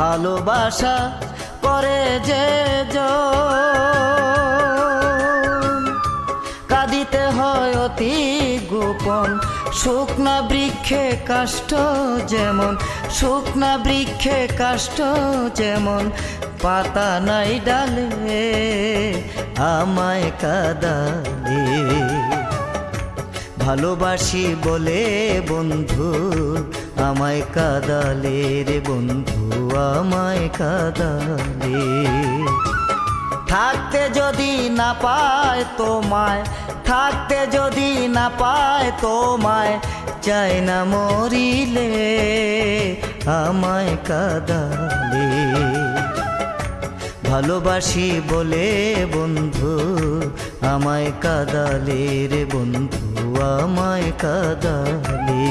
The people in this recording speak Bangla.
ভালোবাসা করে যে কাঁদিতে হয় অতি গোপন। শুকনা বৃক্ষে কাষ্ঠ যেমন, শুকনা বৃক্ষে কাষ্ঠ যেমন, পাতা নাই ডালে আমায় কাঁদালে। ভালোবাসি বলে বন্ধু আমায় কাঁদালে রে বন্ধু, আমায় কাঁদালে। থাকতে যদি না পায় তোমায়, থাকতে যদি না পায় তোমায়, চাই না মরিলে আমায় কাঁদালে। ভালোবাসি বলে বন্ধু আমায় কাঁদালে রে বন্ধু, আমায় কাঁদালে।